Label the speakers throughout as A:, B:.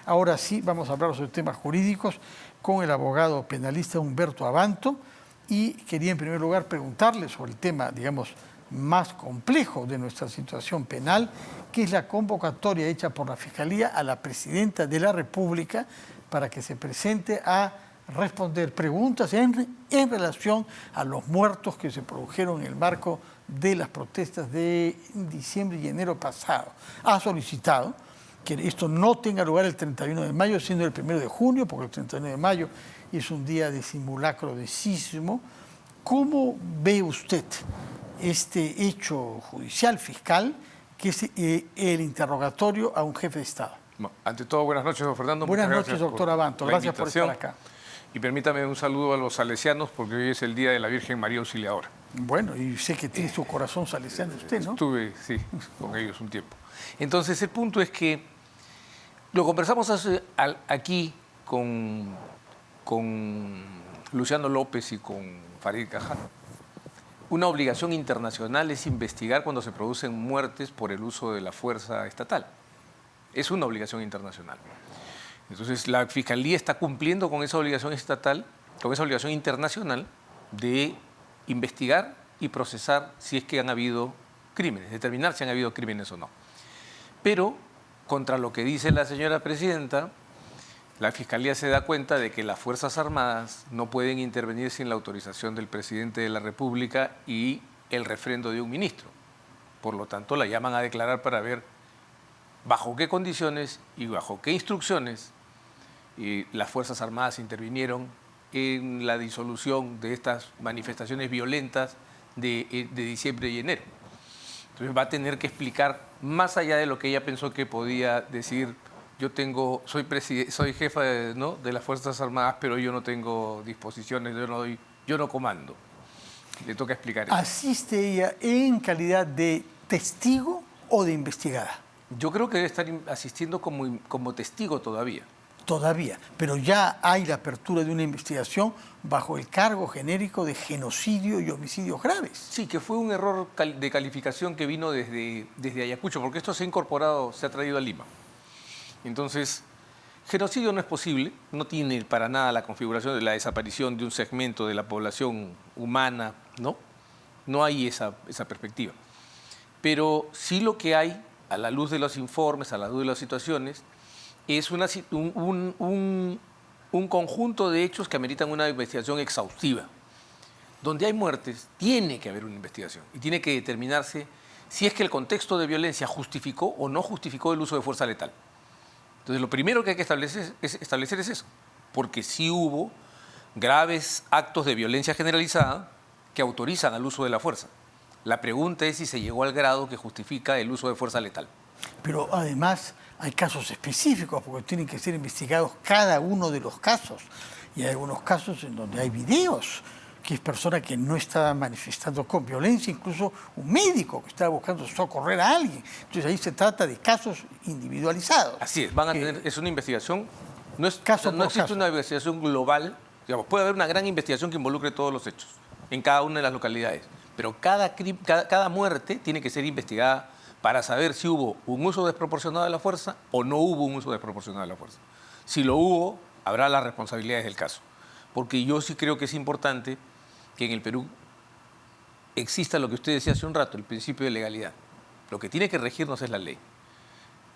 A: Ahora sí, vamos a hablar sobre temas jurídicos con el abogado penalista Humberto Abanto, y quería en primer lugar preguntarle sobre el tema, digamos, más complejo de nuestra situación penal, que es la convocatoria hecha por la Fiscalía a la Presidenta de la República para que se presente a responder preguntas en relación a los muertos que se produjeron en el marco de las protestas de diciembre y enero pasado. Ha solicitado que esto no tenga lugar el 31 de mayo, sino el 1 de junio, porque el 31 de mayo es un día de simulacro de sismo. ¿Cómo ve usted este hecho judicial, fiscal, que es el interrogatorio a un jefe de Estado?
B: Bueno, ante todo, buenas noches, don Fernando.
A: Buenas noches, doctor Abanto. Gracias por estar acá.
B: Y permítame un saludo a los salesianos, porque hoy es el Día de la Virgen María Auxiliadora.
A: Bueno, y sé que tiene su corazón salesiano usted, ¿no?
B: Estuve, sí, con ellos un tiempo. Entonces, el punto es que lo conversamos aquí con Luciano López y con Farid Cajat. Una obligación internacional es investigar cuando se producen muertes por el uso de la fuerza estatal. Es una obligación internacional. Entonces, la Fiscalía está cumpliendo con esa obligación estatal, con esa obligación internacional de investigar y procesar si es que han habido crímenes, determinar si han habido crímenes o no. Pero, contra lo que dice la señora presidenta, la Fiscalía se da cuenta de que las Fuerzas Armadas no pueden intervenir sin la autorización del presidente de la República y el refrendo de un ministro. Por lo tanto, la llaman a declarar para ver bajo qué condiciones y bajo qué instrucciones las Fuerzas Armadas intervinieron en la disolución de estas manifestaciones violentas de diciembre y enero. Entonces va a tener que explicar, más allá de lo que ella pensó que podía decir, soy jefa de las Fuerzas Armadas, pero yo no tengo disposiciones, yo no comando. Le toca explicar eso.
A: ¿Asiste ella en calidad de testigo o de investigada?
B: Yo creo que debe estar asistiendo como testigo todavía.
A: Todavía, pero ya hay la apertura de una investigación bajo el cargo genérico de genocidio y homicidios graves.
B: Sí, que fue un error de calificación que vino desde Ayacucho, porque esto se ha traído a Lima. Entonces, genocidio no es posible, no tiene para nada la configuración de la desaparición de un segmento de la población humana, ¿no? No hay esa perspectiva. Pero sí lo que hay, a la luz de los informes, a la luz de las situaciones, es un conjunto de hechos que ameritan una investigación exhaustiva. Donde hay muertes, tiene que haber una investigación y tiene que determinarse si es que el contexto de violencia justificó o no justificó el uso de fuerza letal. Entonces, lo primero que hay que establecer es eso, porque sí hubo graves actos de violencia generalizada que autorizan al uso de la fuerza. La pregunta es si se llegó al grado que justifica el uso de fuerza letal.
A: Pero además hay casos específicos, porque tienen que ser investigados cada uno de los casos. Y hay algunos casos en donde hay videos, que es persona que no está manifestando con violencia, incluso un médico que está buscando socorrer a alguien. Entonces ahí se trata de casos individualizados.
B: Así es, es una investigación, no existe una investigación global, digamos, puede haber una gran investigación que involucre todos los hechos en cada una de las localidades, pero cada muerte tiene que ser investigada para saber si hubo un uso desproporcionado de la fuerza o no hubo un uso desproporcionado de la fuerza. Si lo hubo, habrá las responsabilidades del caso. Porque yo sí creo que es importante que en el Perú exista lo que usted decía hace un rato, el principio de legalidad. Lo que tiene que regirnos es la ley.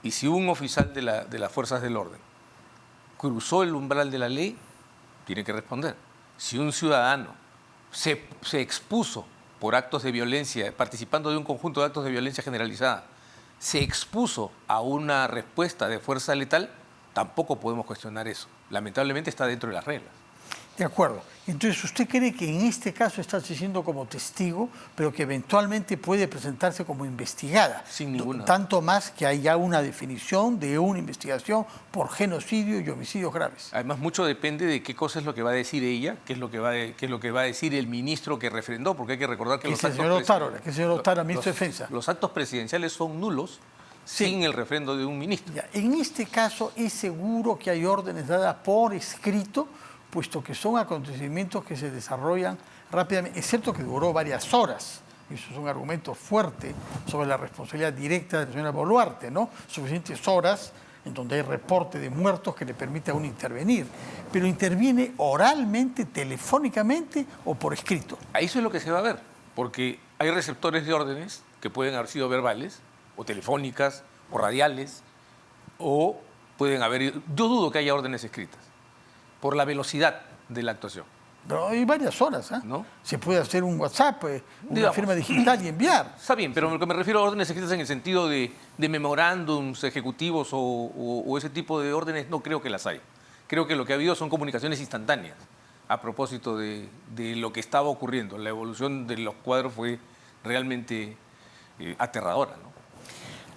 B: Y si un oficial de las fuerzas del orden cruzó el umbral de la ley, tiene que responder. Si un ciudadano se expuso por actos de violencia, participando de un conjunto de actos de violencia generalizada, se expuso a una respuesta de fuerza letal, tampoco podemos cuestionar eso. Lamentablemente está dentro de las reglas.
A: De acuerdo. Entonces, ¿usted cree que en este caso está siendo como testigo, pero que eventualmente puede presentarse como investigada?
B: Sin ninguna.
A: Tanto más que hay ya una definición de una investigación por genocidio y homicidios graves.
B: Además, mucho depende de qué cosa es lo que va a decir ella, qué es lo que va a decir el ministro que refrendó, porque hay que recordar que los
A: actos... ministro de Defensa.
B: Los actos presidenciales son nulos sin el refrendo de un ministro.
A: Ya, en este caso, ¿es seguro que hay órdenes dadas por escrito, puesto que son acontecimientos que se desarrollan rápidamente, excepto que duró varias horas? Eso es un argumento fuerte sobre la responsabilidad directa de la señora Boluarte, ¿no? Suficientes horas en donde hay reporte de muertos que le permite a uno intervenir. Pero interviene oralmente, telefónicamente o por escrito.
B: Eso es lo que se va a ver, porque hay receptores de órdenes que pueden haber sido verbales, o telefónicas, o radiales, o pueden haber... Yo dudo que haya órdenes escritas, por la velocidad de la actuación.
A: Pero hay varias horas, ¿eh?
B: ¿No?
A: Se puede hacer un WhatsApp, una
B: Digamos.
A: firma digital y enviar.
B: Está bien, pero lo que me refiero a órdenes escritas en el sentido de memorándums ejecutivos o ese tipo de órdenes, no creo que las hay. Creo que lo que ha habido son comunicaciones instantáneas a propósito de lo que estaba ocurriendo. La evolución de los cuadros fue realmente aterradora, ¿no?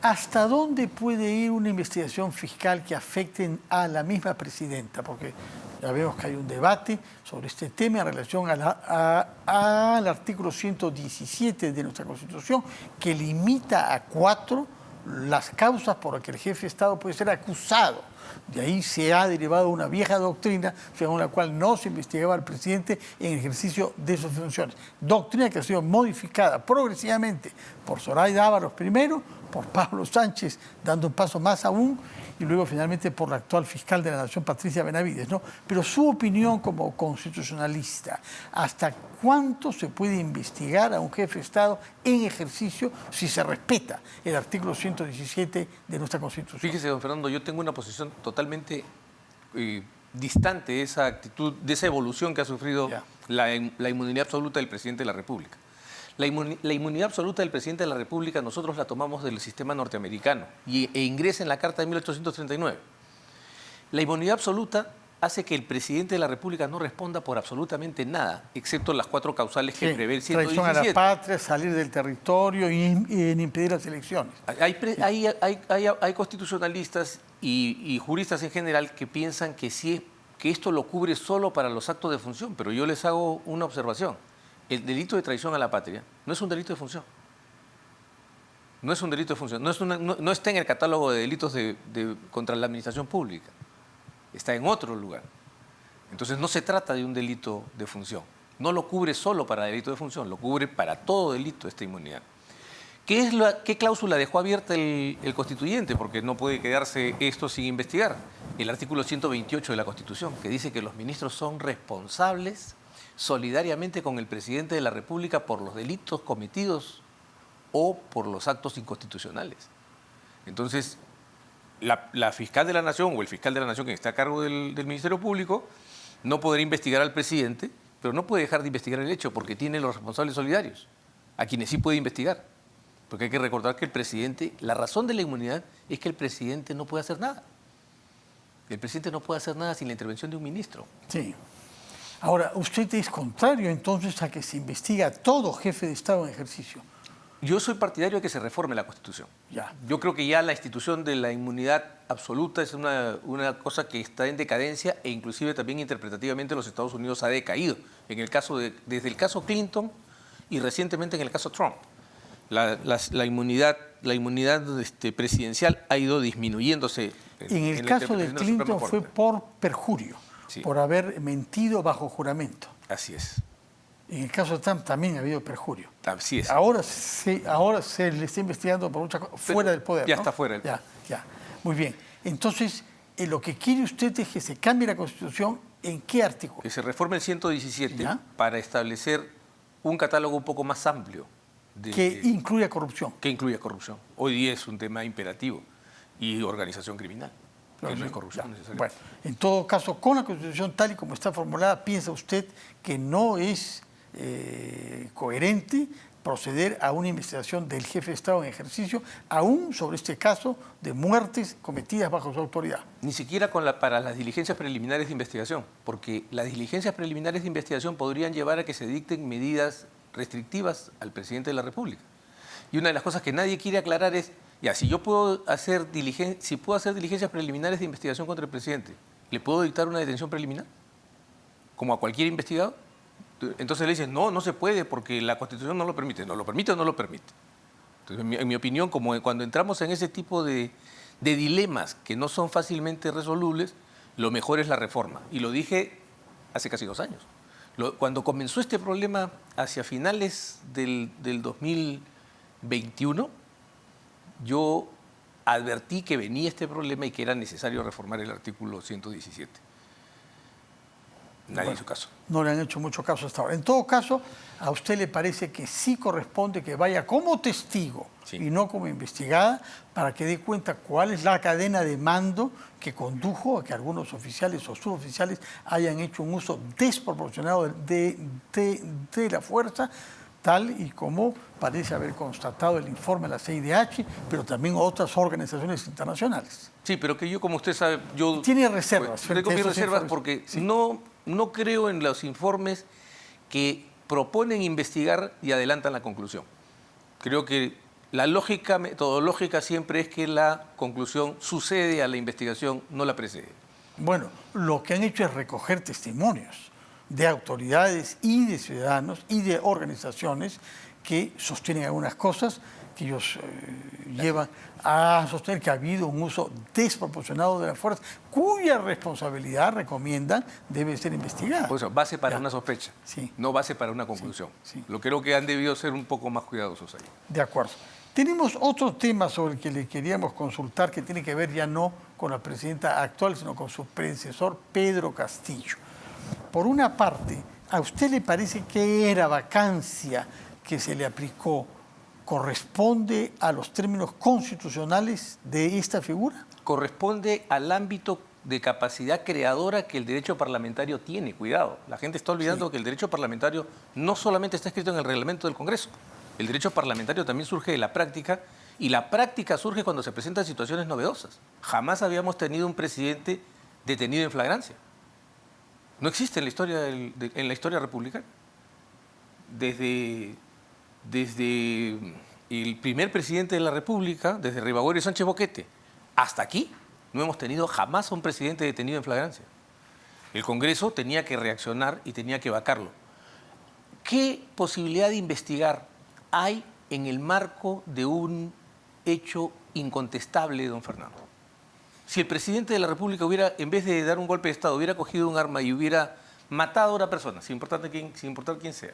A: ¿Hasta dónde puede ir una investigación fiscal que afecte a la misma presidenta? Porque ya vemos que hay un debate sobre este tema en relación al artículo 117 de nuestra Constitución, que limita a 4 las causas por las que el jefe de Estado puede ser acusado. De ahí se ha derivado una vieja doctrina según la cual no se investigaba al presidente en el ejercicio de sus funciones. Doctrina que ha sido modificada progresivamente por Zoraida Ábalos primero, por Pablo Sánchez, dando un paso más aún, y luego finalmente por la actual fiscal de la Nación, Patricia Benavides, ¿no? Pero su opinión como constitucionalista, ¿hasta cuánto se puede investigar a un jefe de Estado en ejercicio si se respeta el artículo 117 de nuestra Constitución?
B: Fíjese, don Fernando, yo tengo una posición totalmente distante de esa actitud, de esa evolución que ha sufrido la inmunidad absoluta del presidente de la República. La inmunidad absoluta del presidente de la República nosotros la tomamos del sistema norteamericano e ingresa en la Carta de 1839. La inmunidad absoluta hace que el presidente de la República no responda por absolutamente nada, excepto las 4 causales que prevé el 117.
A: Traición a la patria, salir del territorio y impedir las elecciones.
B: Hay constitucionalistas y juristas en general que piensan que esto lo cubre solo para los actos de función, pero yo les hago una observación. El delito de traición a la patria no es un delito de función. No es un delito de función. No está en el catálogo de delitos contra la administración pública. Está en otro lugar. Entonces no se trata de un delito de función. No lo cubre solo para delito de función, lo cubre para todo delito esta inmunidad. ¿Qué cláusula dejó abierta el constituyente? Porque no puede quedarse esto sin investigar. El artículo 128 de la Constitución, que dice que los ministros son responsables solidariamente con el presidente de la República por los delitos cometidos o por los actos inconstitucionales. Entonces, la fiscal de la Nación o el fiscal de la Nación que está a cargo del Ministerio Público no podrá investigar al presidente, pero no puede dejar de investigar el hecho porque tiene los responsables solidarios, a quienes sí puede investigar. Porque hay que recordar que el presidente, la razón de la inmunidad es que el presidente no puede hacer nada. El presidente no puede hacer nada sin la intervención de un ministro.
A: Sí. Ahora, ¿usted es contrario entonces a que se investigue a todo jefe de Estado en ejercicio?
B: Yo soy partidario de que se reforme la Constitución.
A: Ya.
B: Yo creo que ya la institución de la inmunidad absoluta es una cosa que está en decadencia e inclusive también interpretativamente los Estados Unidos ha decaído. Desde el caso Clinton y recientemente en el caso Trump. La inmunidad presidencial ha ido disminuyéndose.
A: En el caso de Clinton fue por perjurio, sí, por haber mentido bajo juramento.
B: Así es.
A: En el caso de Trump también ha habido perjurio.
B: Así es.
A: Ahora se le está investigando por muchas cosas fuera del poder.
B: Ya, ¿no?
A: Está
B: fuera del poder.
A: Ya. Muy bien. Entonces, lo que quiere usted es que se cambie la Constitución. ¿En qué artículo?
B: Que se reforme el 117
A: ¿ya?
B: Para establecer un catálogo un poco más amplio.
A: Que incluya corrupción.
B: Que incluya corrupción. Hoy día es un tema imperativo. Y organización criminal. Que no es corrupción necesariamente.
A: Bueno, en todo caso, con la Constitución tal y como está formulada, ¿piensa usted que no es coherente proceder a una investigación del jefe de Estado en ejercicio, aún sobre este caso de muertes cometidas bajo su autoridad?
B: Ni siquiera para las diligencias preliminares de investigación, porque las diligencias preliminares de investigación podrían llevar a que se dicten medidas restrictivas al presidente de la República. Y una de las cosas que nadie quiere aclarar es, ya, si yo puedo hacer diligencias preliminares de investigación contra el presidente, ¿le puedo dictar una detención preliminar? Como a cualquier investigado. Entonces le dicen, no se puede porque la Constitución no lo permite. ¿No lo permite o no lo permite? Entonces, en mi opinión, como cuando entramos en ese tipo de dilemas que no son fácilmente resolubles, lo mejor es la reforma. Y lo dije hace casi 2 años. Cuando comenzó este problema hacia finales del 2021, yo advertí que venía este problema y que era necesario reformar el artículo 117. Nadie hizo caso.
A: No le han hecho mucho caso hasta ahora. En todo caso, ¿a usted le parece que sí corresponde que vaya como testigo
B: Sí.
A: y no como investigada para que dé cuenta cuál es la cadena de mando que condujo a que algunos oficiales o suboficiales hayan hecho un uso desproporcionado de la fuerza, tal y como parece haber constatado el informe de la CIDH, pero también otras organizaciones internacionales?
B: Sí, pero que yo, como usted sabe, yo...
A: Tiene reservas.
B: Tengo mis reservas porque
A: sí.
B: no creo en los informes que proponen investigar y adelantan la conclusión. Creo que la lógica metodológica siempre es que la conclusión sucede a la investigación, no la precede.
A: Bueno, lo que han hecho es recoger testimonios de autoridades y de ciudadanos y de organizaciones que sostienen algunas cosas que ellos llevan a sostener que ha habido un uso desproporcionado de la fuerza, cuya responsabilidad, recomiendan, debe ser investigada.
B: Por eso, base para
A: Ya.
B: una sospecha,
A: Sí.
B: no base para una conclusión.
A: Sí, sí.
B: Lo creo que han debido ser un poco más cuidadosos ahí.
A: De acuerdo. Tenemos otro tema sobre el que le queríamos consultar que tiene que ver ya no con la presidenta actual, sino con su predecesor, Pedro Castillo. Por una parte, ¿a usted le parece que la vacancia que se le aplicó corresponde a los términos constitucionales de esta figura?
B: Corresponde al ámbito de capacidad creadora que el derecho parlamentario tiene. Cuidado, la gente está olvidando que el derecho parlamentario no solamente está escrito en el reglamento del Congreso. El derecho parlamentario también surge de la práctica, y la práctica surge cuando se presentan situaciones novedosas. Jamás habíamos tenido un presidente detenido en flagrancia. No existe en la historia republicana. Desde el primer presidente de la República, desde Rivadavia y Sánchez Boquete, hasta aquí, no hemos tenido jamás a un presidente detenido en flagrancia. El Congreso tenía que reaccionar y tenía que vacarlo. ¿Qué posibilidad de investigar hay en el marco de un hecho incontestable, don Fernando? Si el presidente de la República hubiera, en vez de dar un golpe de Estado, hubiera cogido un arma y hubiera matado a una persona, sin importar quién sea,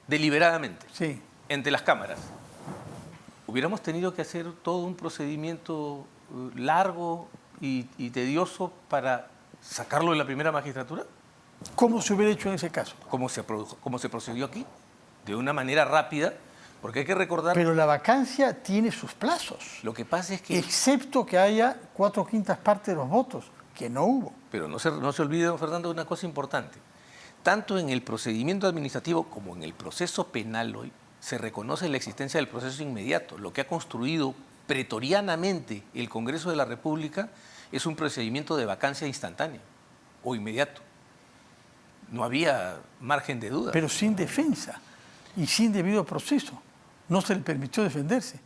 B: deliberadamente,
A: Sí.
B: entre las cámaras, hubiéramos tenido que hacer todo un procedimiento largo y tedioso para sacarlo de la primera magistratura,
A: ¿Cómo se hubiera hecho en ese caso?
B: como se procedió aquí, de una manera rápida, porque hay que recordar...
A: Pero la vacancia tiene sus plazos,
B: Lo que pasa es que...
A: excepto que haya 4/5 partes de los votos, que no hubo.
B: Pero no se olvide, don Fernando, de una cosa importante. Tanto en el procedimiento administrativo como en el proceso penal hoy, se reconoce la existencia del proceso inmediato. Lo que ha construido pretorianamente el Congreso de la República es un procedimiento de vacancia instantánea o inmediato. No había margen de duda.
A: Pero sin defensa y sin debido proceso. No se le permitió defenderse.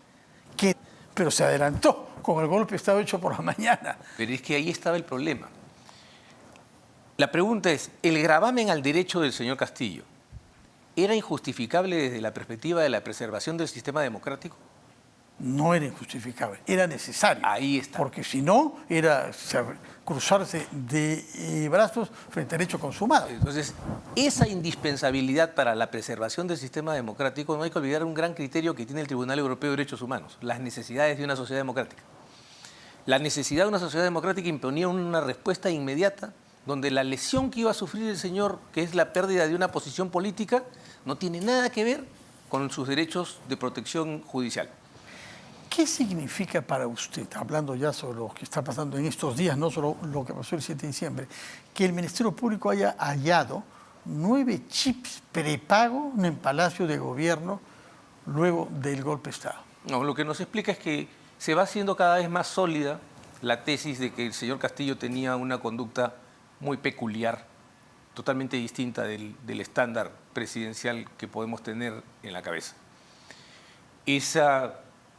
A: Pero se adelantó con el golpe de Estado hecho por la mañana.
B: Pero es que ahí estaba el problema. La pregunta es, ¿el gravamen al derecho del señor Castillo era injustificable desde la perspectiva de la preservación del sistema democrático?
A: No era injustificable, era necesario.
B: Ahí está.
A: Porque si no, era cruzarse de brazos frente al hecho consumado.
B: Entonces, esa indispensabilidad para la preservación del sistema democrático, no hay que olvidar un gran criterio que tiene el Tribunal Europeo de Derechos Humanos, las necesidades de una sociedad democrática. La necesidad de una sociedad democrática imponía una respuesta inmediata, donde la lesión que iba a sufrir el señor, que es la pérdida de una posición política, no tiene nada que ver con sus derechos de protección judicial.
A: ¿Qué significa para usted, hablando ya sobre lo que está pasando en estos días, no solo lo que pasó el 7 de diciembre, que el Ministerio Público haya hallado 9 chips prepago en el Palacio de Gobierno luego del golpe de Estado?
B: No, lo que nos explica es que se va haciendo cada vez más sólida la tesis de que el señor Castillo tenía una conducta muy peculiar, totalmente distinta del estándar presidencial que podemos tener en la cabeza.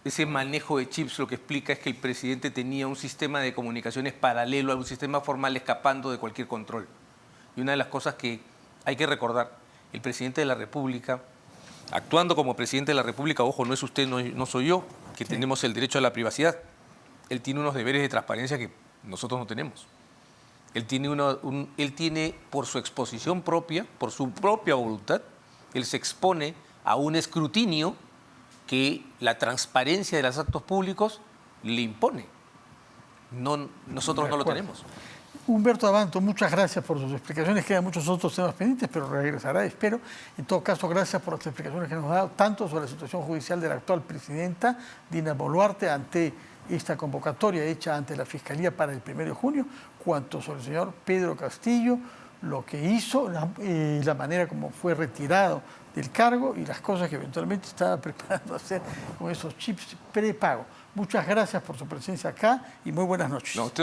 B: Ese manejo de chips lo que explica es que el presidente tenía un sistema de comunicaciones paralelo a un sistema formal escapando de cualquier control. Y una de las cosas que hay que recordar, el presidente de la República, actuando como presidente de la República, ojo, no es usted, no soy yo, que tenemos el derecho a la privacidad. Él tiene unos deberes de transparencia que nosotros no tenemos. Él tiene por su exposición propia, por su propia voluntad, él se expone a un escrutinio que la transparencia de los actos públicos le impone. No, nosotros no lo tenemos.
A: Humberto Abanto, muchas gracias por sus explicaciones. Quedan muchos otros temas pendientes, pero regresará, espero. En todo caso, gracias por las explicaciones que nos ha dado, tanto sobre la situación judicial de la actual presidenta, Dina Boluarte, ante esta convocatoria hecha ante la Fiscalía para el 1 de junio, cuanto sobre el señor Pedro Castillo, lo que hizo, la manera como fue retirado del cargo y las cosas que eventualmente estaba preparando hacer con esos chips prepago. Muchas gracias por su presencia acá y muy buenas noches.
B: No, usted